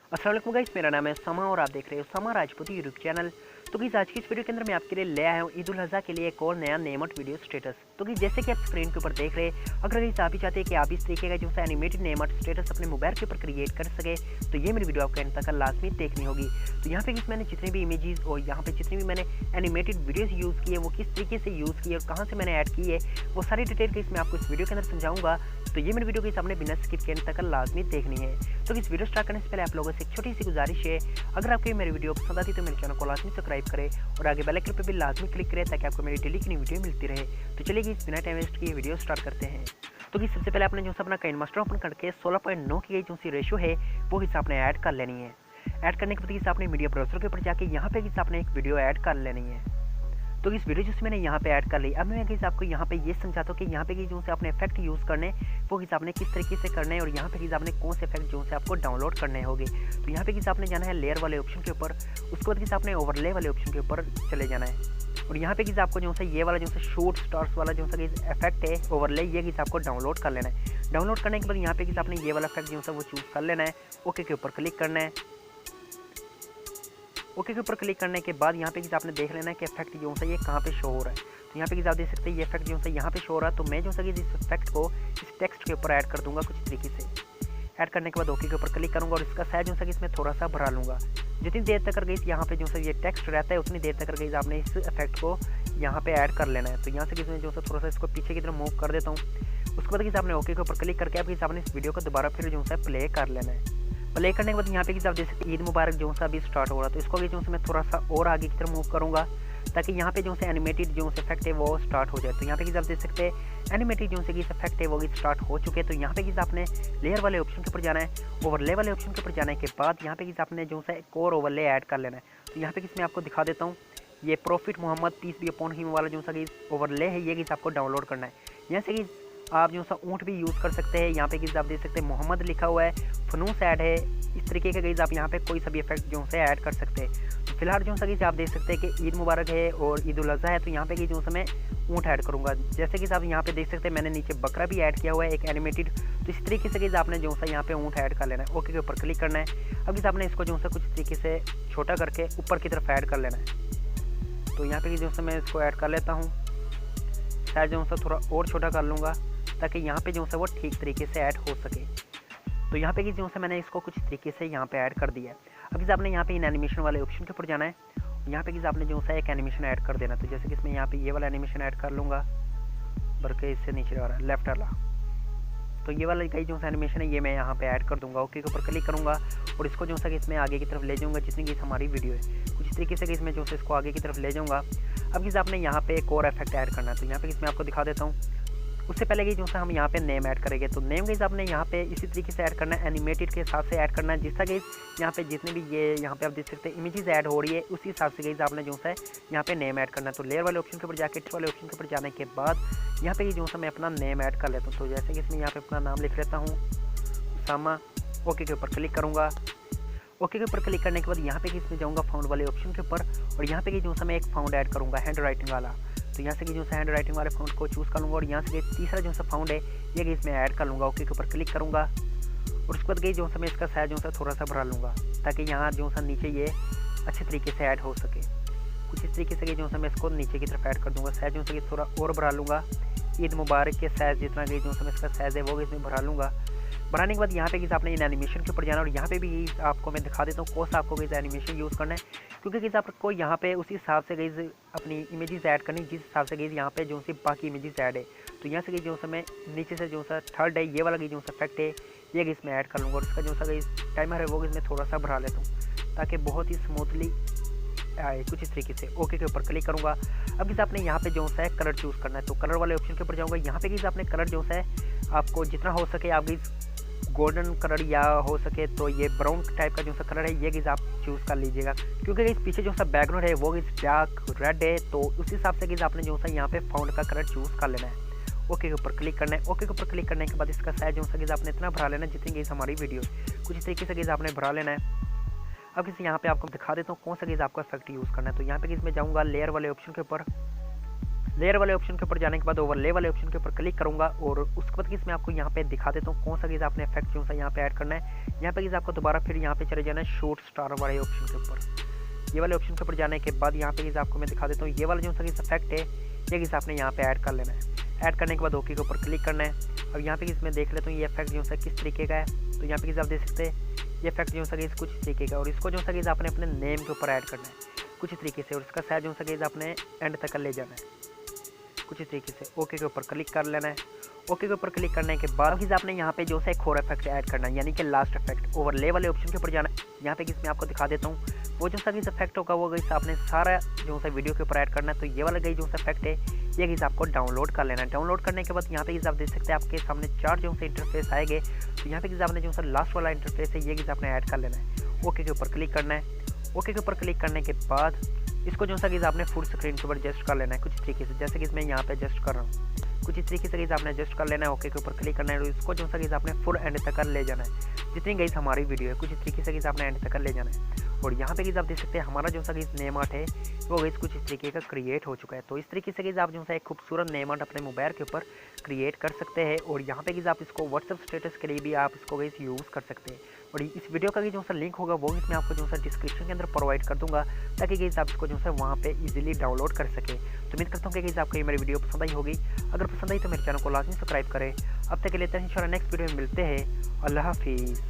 अस्सलाम वालेकुम गाइस, मेरा नाम है उसामा और आप देख रहे हो उसामा राजपूत यूट्यूब चैनल। तो गाइस आज की इस वीडियो के अंदर मैं आपके लिए ले आया हूँ ईद उल अज़हा के लिए एक और नया नेमट वीडियो स्टेटस। तो गाइस जैसे कि आप स्क्रीन के ऊपर देख रहे हैं, अगर गाइस आप भी चाहते हैं कि आप इस तरीके का जो है एनिमेटेड नेमट स्टेटस अपने मोबाइल के ऊपर क्रिएट कर सके, तो ये मेरी वीडियो आपको एंड तक लाजमी देखनी होगी। तो यहाँ पे गाइस मैंने जितनी भी इमेजेस और यहाँ पे जितनी भी मैंने एनिमेटेड वीडियोस यूज़ की है वो किस तरीके से यूज़ की है और कहाँ से मैंने ऐड की है, वो सारी डिटेल गाइस मैं आपको इस वीडियो के अंदर समझाऊंगा। तो ये मेरी वीडियो के सामने बिना स्किप के एंड तक लाजमी देखनी है। तो इस वीडियो स्टार्ट करने से पहले आप लोगों से एक छोटी सी गुजारिश है, अगर आपको मेरी वीडियो पसंद आती है तो मेरे चैनल को लाजमी सब्सक्राइब करें और आगे बेल आइकन पर भी लाजमी क्लिक करें ताकि आपको मेरी डेली की नई वीडियो मिलती रहे। तो चलिए इस बिना टाइम वेस्ट की वीडियो स्टार्ट करते हैं। तो कि सबसे पहले आपने जो अपना काइनमास्टर ओपन करके 16.9 की जो सी रेशो है वो हिस्सा आपने ऐड कर लेनी है। ऐड करने के बाद आपने मीडिया ब्राउज़र के ऊपर जाके यहाँ पे आपने एक वीडियो ऐड कर लेनी है। तो इस वीडियो जिसमें मैंने यहाँ पे ऐड कर ली, अब मैं गाइस आपको यहाँ पे ये समझाता हूँ कि यहाँ पे जो से आपने इफेक्ट यूज़ करने वो गाइस आपने किस तरीके से करना है और यहाँ पे गाइस आपने कौन से इफेक्ट जो से आपको डाउनलोड करने होंगे। तो यहाँ पे गाइस आपने जाना है लेयर वाले ऑप्शन के ऊपर, उसके बाद गाइस आपने ओवरले वाले ऑप्शन के ऊपर चले जाना है और यहाँ पे गाइस आपको जो है ये वाला जो शॉर्ट स्टार्स वाला जो गाइस इफेक्ट है ओवरले, ये गाइस आपको डाउनलोड कर लेना है। डाउनलोड करने के बाद यहाँ पे गाइस आपने ये वाला इफेक्ट जो है वो चूज़ कर लेना है। ओके के ऊपर क्लिक करना है। ओके के ऊपर क्लिक करने के बाद यहाँ पे आपने देख लेना है कि इफेक्ट जो है ये कहाँ पे शो हो रहा है। तो यहाँ पे आप देख सकते हैं ये इफेक्ट जो है यहाँ पे शो हो रहा है। तो मैं जो है इस इफेक्ट को इस टेक्स्ट के ऊपर ऐड कर दूंगा कुछ तरीके से। ऐड करने के बाद ओके के ऊपर क्लिक करूँगा और इसका साइज जो है इसमें थोड़ा सा भरा लूँगा। जितनी देर तक गई यहाँ पे जो है ये टेक्स्ट रहता है उतनी देर तक गई आपने इस इफेक्ट को यहाँ पे ऐड कर लेना है। तो यहाँ से इसमें जो है थोड़ा सा इसको पीछे की तरफ मूव कर देता हूँ। उसके बाद आपने ओके के ऊपर क्लिक करके अब आपने इस वीडियो को दोबारा फिर जो है प्ले कर लेना है। प्ले करने के बाद यहाँ पे आप देख सकते ईद मुबारक जो है अभी स्टार्ट हो रहा है। तो इसको जो है मैं थोड़ा सा और आगे की तरफ मूव करूँगा ताकि यहाँ पे जो है एनिमेटेड जो इफेक्ट है वो स्टार्ट हो जाए। तो यहाँ पे आप देख सकते हैं एनिमेटेड जो है इफेक्ट है वो स्टार्ट हो चुके हैं। तो यहाँ पे आपने लेयर वाले ऑप्शन के ऊपर जाना है। ओवरले वाले ऑप्शन के ऊपर जाने के बाद यहाँ पे आपने जो है एक और ओवरले ऐड कर लेना है। तो यहाँ पे मैं आपको दिखा देता हूँ, ये prophet Muhammad peace be upon him वाला जो है ओवरले है ये आपको डाउनलोड करना है। यहाँ से आप जो सा ऊँट भी यूज़ कर सकते हैं। यहाँ पे आप देख सकते हैं मोहम्मद लिखा हुआ है, फनूस ऐड है, इस तरीके का गाइस आप यहाँ पे कोई सभी इफेक्ट जो है ऐड कर सकते हैं। तो फिलहाल जो है आप देख सकते हैं कि ईद मुबारक है और ईद उल अज़हा है। तो यहाँ पे जो है मैं ऊँट ऐड करूँगा। जैसे कि आप यहाँ पे देख सकते हैं मैंने नीचे बकरा भी ऐड किया हुआ है एक एनिमेटेड। तो इस तरीके से गाइस आपने जो है यहाँ पे ऊँट ऐड कर लेना है। ओके के ऊपर क्लिक करना है। अब इस आपने इसको जो है कुछ तरीके से छोटा करके ऊपर की तरफ ऐड कर लेना है। तो यहाँ पे जो है मैं इसको ऐड कर लेता हूँ, शायद जो है थोड़ा और छोटा कर लूँगा ताकि यहाँ पे जो है वो ठीक तरीके से ऐड हो सके। तो यहाँ पे जो है मैंने इसको कुछ तरीके से यहाँ पे ऐड कर दिया है। अब आपने यहाँ पे इन एनिमेशन वाले ऑप्शन के ऊपर जाना है। यहाँ पे आपने जो है एक एनिमेशन ऐड कर देना। तो जैसे कि इसमें यहाँ पे ये वाला एनिमेशन ऐड कर लूँगा, बल्कि इससे नीचे वाला लेफ्ट वाला। तो ये वाला कई जो है एनिमेशन है ये मैं यहाँ पे ऐड कर दूँगा। ओके के ऊपर क्लिक करूँगा और इसको जो है इसमें आगे की तरफ ले जाऊँगा जितनी कि हमारी वीडियो है। कुछ तरीके से इसमें जो है इसको आगे की तरफ ले जाऊँगा। अब आपने यहाँ पे एक और इफेक्ट ऐड करना है। तो यहाँ पे इसमें आपको दिखा देता हूँ। उससे पहले कि जो है हम यहाँ पे नेम ऐड करेंगे। तो नेम गाइस आपने यहाँ पे इसी तरीके से ऐड करना है, एनिमेटेड के हिसाब से ऐड करना है। जिसका गाइस यहाँ पे जितने भी ये यहाँ पे आप देख सकते हैं इमेजेस ऐड हो रही है उसी हिसाब से गाइस आपने जो है यहाँ पे नेम ऐड करना है। तो लेयर वाले ऑप्शन के ऊपर जाके टेक्स्ट वाले ऑप्शन के ऊपर जाने के बाद यहाँ पे जो है मैं अपना नेम ऐड कर लेता हूँ। तो जैसे कि इसमें यहाँ पे अपना नाम लिख लेता हूँ उसामा। ओके के ऊपर क्लिक करूँगा। ओके के ऊपर क्लिक करने के बाद यहाँ पे इसमें जाऊँगा फाउंड वाले ऑप्शन के ऊपर और यहाँ पे जो है मैं एक फाउंड ऐड करूँगा हैंड राइटिंग वाला। तो यहाँ से जो है हैंड राइटिंग वाले फाउंड को चूज़ कर लूँगा और यहाँ से तीसरा जो है फाउंड है ये इसमें ऐड कर लूँगा। ओके के ऊपर क्लिक करूँगा और उसके बाद जो है मैं इसका साइज जो है थोड़ा सा भरा लूँगा ताकि यहाँ जो है नीचे ये अच्छे तरीके से ऐड हो सके। कुछ इस तरीके से जो है मैं इसको नीचे की तरफ ऐड कर दूँगा। साइज जो है थोड़ा और भरा लूँगा। ईद मुबारक के साइज़ जितना जो है इसका साइज़ है वो इसमें भरा लूँगा। बनाने के बाद यहाँ पे आपने इन एनिमेशन के ऊपर जाना और यहाँ पे भी आपको मैं दिखा देता हूँ कौन सा आपको एनिमेशन यूज़ करना है, क्योंकि आपको यहाँ पे उसी हिसाब से अपनी इमेजेस ऐड करनी जिस हिसाब से यहाँ पे जो है बाकी इमेजेस ऐड है। तो यहाँ से जो है मैं नीचे से जो है थर्ड है ये वाला जो इफेक्ट है ये इसमें ऐड कर लूँगा और इसका जो है टाइमर है वो इसमें थोड़ा सा भरा लेता हूँ ताकि बहुत ही स्मूथली आए कुछ इस तरीके से। ओके के ऊपर क्लिक करूँगा। अब आपने यहाँ पे जो है कलर चूज़ करना है। तो कलर वाले ऑप्शन के ऊपर जाऊँगा। यहाँ पे आपने कलर जो है आपको जितना हो सके आप गोल्डन कलर या हो सके तो ये ब्राउन टाइप का जो सा कलर है ये आप चूज़ कर लीजिएगा, क्योंकि इस पीछे जो सा बैकग्राउंड है वो डार्क रेड है। तो उस हिसाब से आपने जो है यहाँ पे फाउंड का कलर चूज़ कर लेना है। ओके के ऊपर क्लिक करना है। ओके के ऊपर क्लिक करने के बाद इसका साइज जो है आपने इतना भरा लेना है जितनी हमारी वीडियो कुछ इस तरीके से आपने भरा लेना है। अब इस यहाँ पे आपको दिखा देता हूँ कौन सा आपको इफेक्ट यूज़ करना है। तो यहाँ पे मैं जाऊँगा लेयर वाले ऑप्शन के ऊपर। लेयर वाले ऑप्शन के ऊपर जाने के बाद ओवरले वाले ऑप्शन के ऊपर क्लिक करूँगा और उसके बाद मैं आपको यहाँ पे दिखा देता हूँ कौन सा चीज़ आपने इफेक्ट जो सा यहाँ पे ऐड करना है। यहाँ पे आपको दोबारा फिर यहाँ पे चले जाना है शूट स्टार वाले ऑप्शन के ऊपर। ये वाले ऑप्शन के ऊपर जाने के बाद यहाँ पे आपको मैं दिखा देता हूँ ये वाला जो सा इफेक्ट है ये आपने यहाँ पे ऐड कर लेना है। ऐड करने के बाद ओके के ऊपर क्लिक करना है। अब यहाँ पे मैं देख लेता हूँ ये इफेक्ट जो सा किस तरीके का है। तो यहाँ पे आप देख सकते हैं ये इफेक्ट जो सा कुछ तरीके का, और इसको जो सा आपने अपने नेम के ऊपर ऐड करना है कुछ तरीके से, और इसका साइज जो सा आपने एंड तक ले जाना है कुछ तरीके से। ओके के ऊपर क्लिक कर लेना है। ओके के ऊपर क्लिक करने के बाद आपने यहाँ पे जो सा एक और इफेक्ट ऐड करना है, यानी कि लास्ट इफेक्ट। ओवरले वाले ऑप्शन के ऊपर जाना है। यहाँ पे मैं आपको दिखा देता हूँ वो जो सा इफेक्ट होगा वो आपने सारा जो सा वीडियो के ऊपर ऐड करना है। तो ये वाला जो सा इफेक्ट है ये आपको डाउनलोड कर लेना है। डाउनलोड करने के बाद यहाँ पे आप देख सकते हैं आपके सामने 4 जो से इंटरफेस आएंगे। तो यहाँ पे आपने जो सा लास्ट वाला इंटरफेस है ये आपने ऐड कर लेना है। ओके के ऊपर क्लिक करना है। ओके के ऊपर क्लिक करने के बाद इसको जो सा आपने फुल स्क्रीन के ऊपर एडजस्ट कर लेना है कुछ तरीके से, जैसे कि मैं यहाँ पे एडजस्ट कर रहा हूँ कुछ इस तरीके से आपने एडजस्ट कर लेना है। ओके के ऊपर क्लिक करना है और इसको जो सा आपने फुल एंड तक ले जाना है। जितनी गई हमारी वीडियो है कुछ इस तरीके से आपने एंड तक ले जाना है। और यहाँ पे आप देख सकते हैं हमारा जो सा नेम आर्ट है वो गई कुछ इस तरीके का क्रिएट हो चुका है। तो इस तरीके से आप जो सा एक खूबसूरत नेम आर्ट अपने मोबाइल के ऊपर क्रिएट कर सकते हैं। और यहाँ पे आप इसको व्हाट्सएप स्टेटस के लिए भी आप इसको यूज़ कर सकते हैं। और इस वीडियो का जो सा लिंक होगा वो मैं आपको जो सा डिस्क्रिप्शन के अंदर प्रोवाइड कर दूंगा ताकि आप इसको जो सा वहाँ पे इजीली डाउनलोड कर सके। तो उम्मीद करता हूँ कि आपको ये मेरी वीडियो पसंद आई होगी। अगर पसंद आई तो मेरे चैनल को लाजमी सब्सक्राइब करें। अब तक के लिए इंशाल्लाह नेक्स्ट वीडियो में मिलते हैं। अल्लाह हाफिज़।